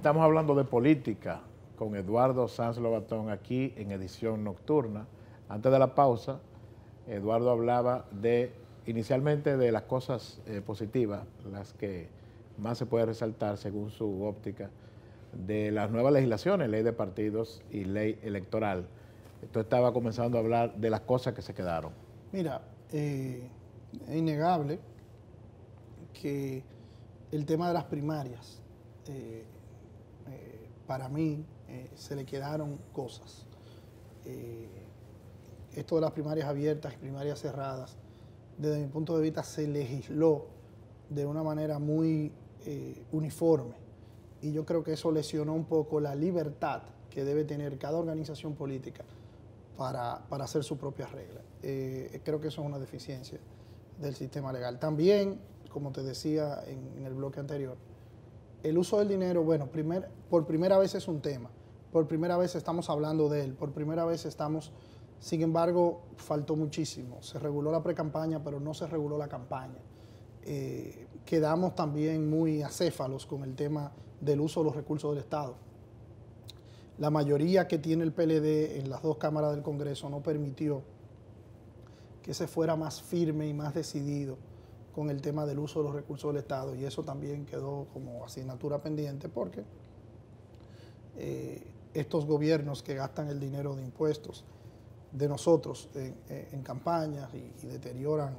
Estamos hablando de política con Eduardo Sanz Lobatón aquí en edición nocturna. Antes de la pausa, Eduardo hablaba inicialmente de las cosas positivas, las que más se puede resaltar según su óptica, de las nuevas legislaciones, ley de partidos y ley electoral. Esto estaba comenzando a hablar de las cosas que se quedaron. Mira, es innegable que el tema de las primarias, para mí, se le quedaron cosas. Esto de las primarias abiertas y primarias cerradas, desde mi punto de vista, se legisló de una manera muy uniforme. Y yo creo que eso lesionó un poco la libertad que debe tener cada organización política para hacer sus propias reglas. Creo que eso es una deficiencia del sistema legal. También, como te decía en el bloque anterior, el uso del dinero, bueno, por primera vez es un tema, por primera vez estamos hablando de él, por primera vez estamos, sin embargo, faltó muchísimo. Se reguló la precampaña, pero no se reguló la campaña. Quedamos también muy acéfalos con el tema del uso de los recursos del Estado. La mayoría que tiene el PLD en las dos cámaras del Congreso no permitió que se fuera más firme y más decidido con el tema del uso de los recursos del Estado, y eso también quedó como asignatura pendiente porque estos gobiernos que gastan el dinero de impuestos de nosotros en campañas y deterioran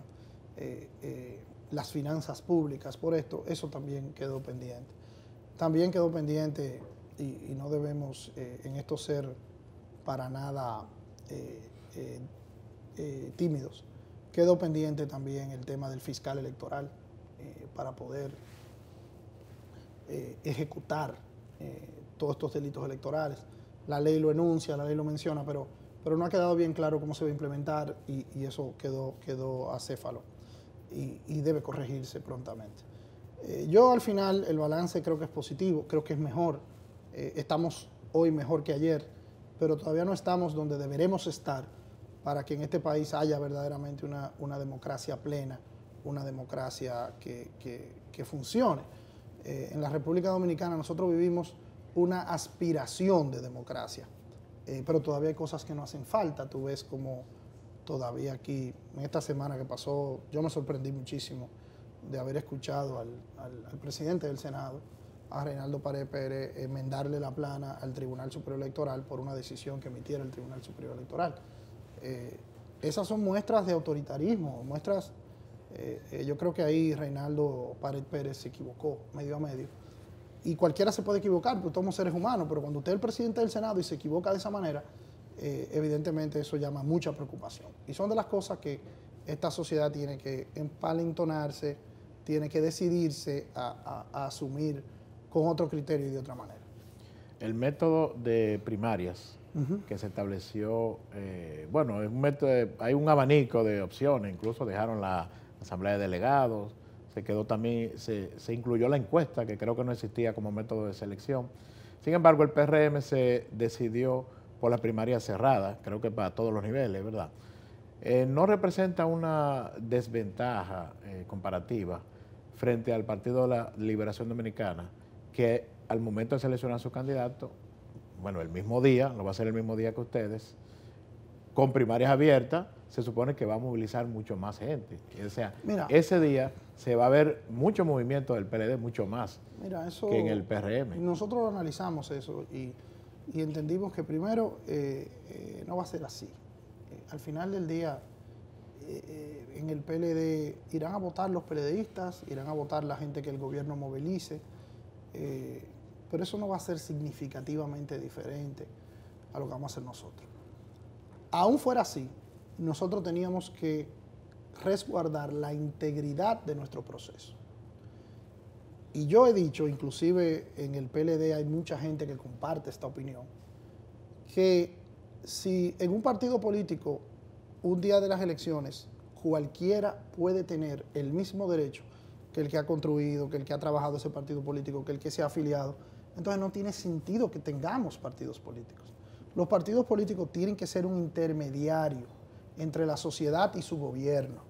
las finanzas públicas por esto, eso también quedó pendiente. También quedó pendiente, y no debemos en esto ser para nada tímidos, quedó pendiente también el tema del fiscal electoral para poder ejecutar todos estos delitos electorales. La ley lo enuncia, la ley lo menciona, pero no ha quedado bien claro cómo se va a implementar, y eso quedó acéfalo y debe corregirse prontamente. Yo al final el balance creo que es positivo, creo que es mejor. Estamos hoy mejor que ayer, pero todavía no estamos donde deberemos estar para que en este país haya verdaderamente una democracia plena, una democracia que funcione. En la República Dominicana nosotros vivimos una aspiración de democracia, pero todavía hay cosas que no hacen falta. Tú ves como todavía aquí, en esta semana que pasó, yo me sorprendí muchísimo de haber escuchado al presidente del Senado, a Reinaldo Pared Pérez, enmendarle la plana al Tribunal Superior Electoral por una decisión que emitiera el Tribunal Superior Electoral. Esas son muestras de autoritarismo, muestras, yo creo que ahí Reinaldo Pared Pérez se equivocó medio a medio. Y cualquiera se puede equivocar, porque somos seres humanos, pero cuando usted es el presidente del Senado y se equivoca de esa manera, evidentemente eso llama mucha preocupación. Y son de las cosas que esta sociedad tiene que empalentonarse, tiene que decidirse a asumir con otro criterio y de otra manera. El método de primarias que se estableció, bueno, es un método hay un abanico de opciones, incluso dejaron la asamblea de delegados, se quedó también, se incluyó la encuesta, que creo que no existía como método de selección. Sin embargo, el PRM se decidió por la primaria cerrada, creo que para todos los niveles, ¿verdad? No representa una desventaja comparativa frente al Partido de la Liberación Dominicana, que al momento de seleccionar a su candidato, bueno, el mismo día, lo va a hacer el mismo día que ustedes, con primarias abiertas, se supone que va a movilizar mucho más gente. O sea, mira, ese día se va a ver mucho movimiento del PLD, mucho más que en el PRM. Nosotros analizamos eso y entendimos que primero no va a ser así. Al final del día, en el PLD irán a votar los PLDistas, irán a votar la gente que el gobierno movilice, pero eso no va a ser significativamente diferente a lo que vamos a hacer nosotros. Aún fuera así, nosotros teníamos que resguardar la integridad de nuestro proceso. Y yo he dicho, inclusive en el PLD hay mucha gente que comparte esta opinión, que si en un partido político, un día de las elecciones, cualquiera puede tener el mismo derecho que el que ha construido, que el que ha trabajado ese partido político, que el que se ha afiliado, entonces no tiene sentido que tengamos partidos políticos. Los partidos políticos tienen que ser un intermediario entre la sociedad y su gobierno.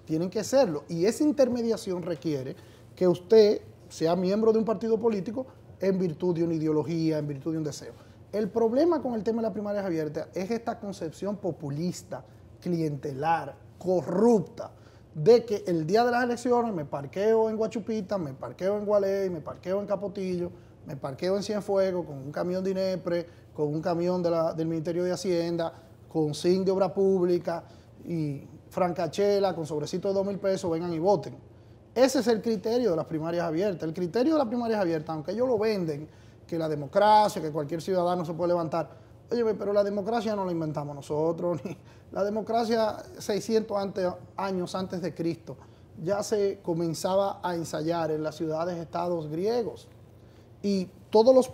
Tienen que serlo. Y esa intermediación requiere que usted sea miembro de un partido político en virtud de una ideología, en virtud de un deseo. El problema con el tema de las primarias abiertas es esta concepción populista, clientelar, corrupta, de que el día de las elecciones me parqueo en Guachupita, me parqueo en Gualey, me parqueo en Capotillo, me parqueo en Cienfuegos con un camión de INEPRE, con un camión del Ministerio de Hacienda, con SIN de Obra Pública y francachela con sobrecito de 2.000 pesos, vengan y voten. Ese es el criterio de las primarias abiertas. El criterio de las primarias abiertas, aunque ellos lo venden, que la democracia, que cualquier ciudadano se puede levantar, oye, pero la democracia no la inventamos nosotros, ni la democracia 600 años antes de Cristo ya se comenzaba a ensayar en las ciudades-estados griegos. Y todas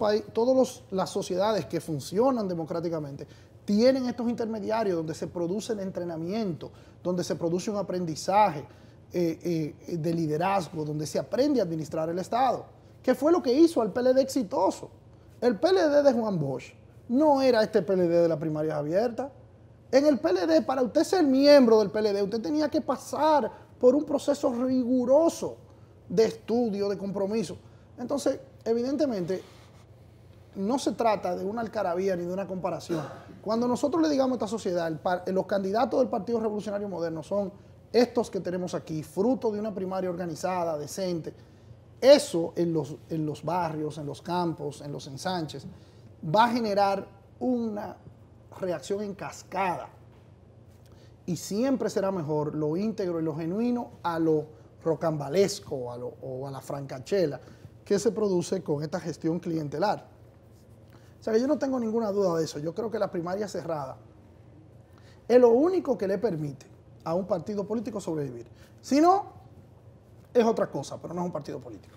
las sociedades que funcionan democráticamente tienen estos intermediarios donde se produce el entrenamiento, donde se produce un aprendizaje de liderazgo, donde se aprende a administrar el Estado, que fue lo que hizo al PLD exitoso. El PLD de Juan Bosch no era este PLD de las primarias abiertas. En el PLD, para usted ser miembro del PLD, usted tenía que pasar por un proceso riguroso de estudio, de compromiso. Entonces, evidentemente, no se trata de una algarabía ni de una comparación. Cuando nosotros le digamos a esta sociedad, los candidatos del Partido Revolucionario Moderno son estos que tenemos aquí, fruto de una primaria organizada, decente, eso en los barrios, en los campos, en los ensanches, va a generar una reacción en cascada. Y siempre será mejor lo íntegro y lo genuino a lo rocambalesco o a la francachela que se produce con esta gestión clientelar. O sea que yo no tengo ninguna duda de eso. Yo creo que la primaria cerrada es lo único que le permite a un partido político sobrevivir. Si no, es otra cosa, pero no es un partido político.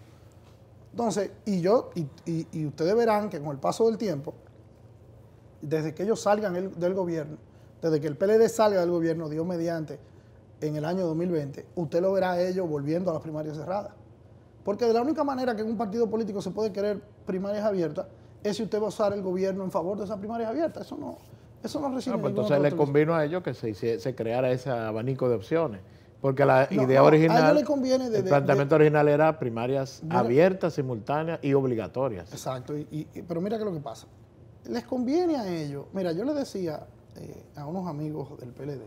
Entonces, y ustedes verán que con el paso del tiempo, desde que ellos salgan del gobierno, desde que el PLD salga del gobierno, Dios mediante, en el año 2020, usted lo verá a ellos volviendo a las primarias cerradas. Porque de la única manera que en un partido político se puede querer primarias abiertas es si usted va a usar el gobierno en favor de esas primarias abiertas. Eso no recibe pues entonces le convino a ellos que se creara ese abanico de opciones. Porque la idea original, a ellos les conviene el planteamiento original era primarias abiertas, simultáneas y obligatorias. Exacto, pero mira qué es lo que pasa. Les conviene a ellos. Mira, yo le decía a unos amigos del PLD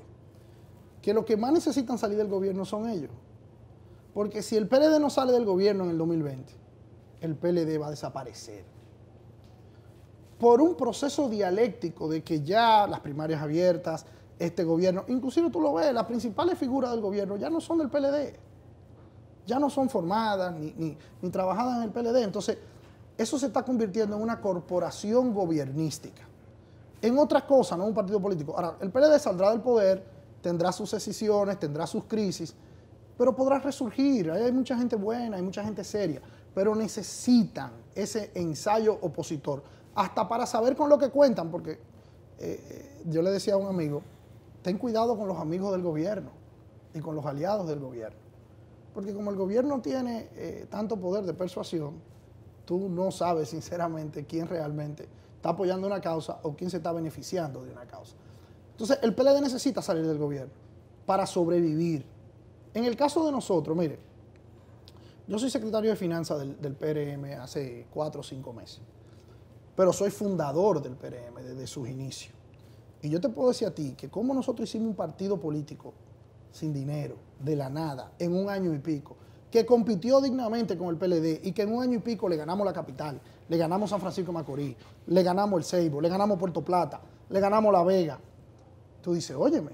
que los que más necesitan salir del gobierno son ellos. Porque si el PLD no sale del gobierno en el 2020, el PLD va a desaparecer. Por un proceso dialéctico de que ya las primarias abiertas, este gobierno, inclusive tú lo ves, las principales figuras del gobierno ya no son del PLD, ya no son formadas ni trabajadas en el PLD. Entonces, eso se está convirtiendo en una corporación gobiernística. En otra cosa, no un partido político. Ahora, el PLD saldrá del poder, tendrá sus decisiones, tendrá sus crisis, pero podrá resurgir. Hay mucha gente buena, hay mucha gente seria, pero necesitan ese ensayo opositor, hasta para saber con lo que cuentan, porque yo le decía a un amigo, ten cuidado con los amigos del gobierno y con los aliados del gobierno, porque como el gobierno tiene tanto poder de persuasión, tú no sabes sinceramente quién realmente está apoyando una causa o quién se está beneficiando de una causa. Entonces, el PLD necesita salir del gobierno para sobrevivir. En el caso de nosotros, mire, yo soy secretario de Finanzas del PRM hace 4 o 5 meses, pero soy fundador del PRM desde sus inicios. Y yo te puedo decir a ti que como nosotros hicimos un partido político sin dinero, de la nada, en 1 año y pico, que compitió dignamente con el PLD y que en 1 año y pico le ganamos la capital, le ganamos San Francisco de Macorís, le ganamos el Ceibo, le ganamos Puerto Plata, le ganamos La Vega. Tú dices, óyeme,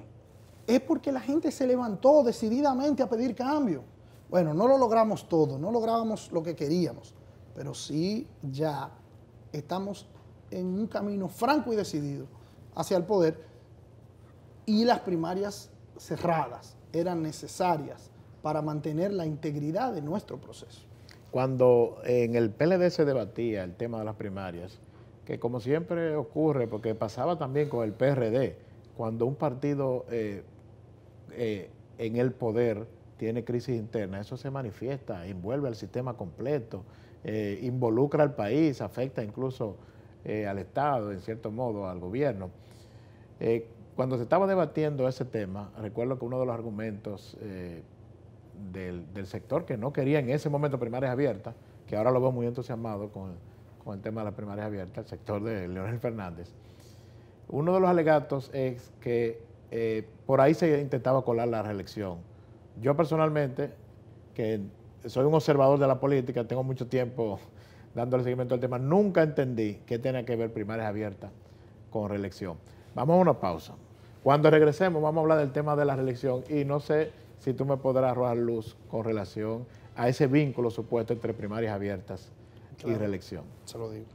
es porque la gente se levantó decididamente a pedir cambio. Bueno, no lo logramos todo, no lográbamos lo que queríamos, pero sí ya estamos en un camino franco y decidido hacia el poder, y las primarias cerradas eran necesarias para mantener la integridad de nuestro proceso. Cuando en el PLD se debatía el tema de las primarias, que como siempre ocurre, porque pasaba también con el PRD, cuando un partido en el poder tiene crisis interna, eso se manifiesta, envuelve al sistema completo, involucra al país, afecta incluso al Estado, en cierto modo, al gobierno. Cuando se estaba debatiendo ese tema, recuerdo que uno de los argumentos del sector que no quería en ese momento primarias abiertas, que ahora lo veo muy entusiasmado con con el tema de las primarias abiertas, el sector de Leonel Fernández. Uno de los alegatos es que por ahí se intentaba colar la reelección. Yo personalmente, que soy un observador de la política, tengo mucho tiempo dándole seguimiento al tema, nunca entendí qué tiene que ver primarias abiertas con reelección. Vamos a una pausa. Cuando regresemos vamos a hablar del tema de la reelección y no sé si tú me podrás arrojar luz con relación a ese vínculo supuesto entre primarias abiertas y reelección. Se lo digo.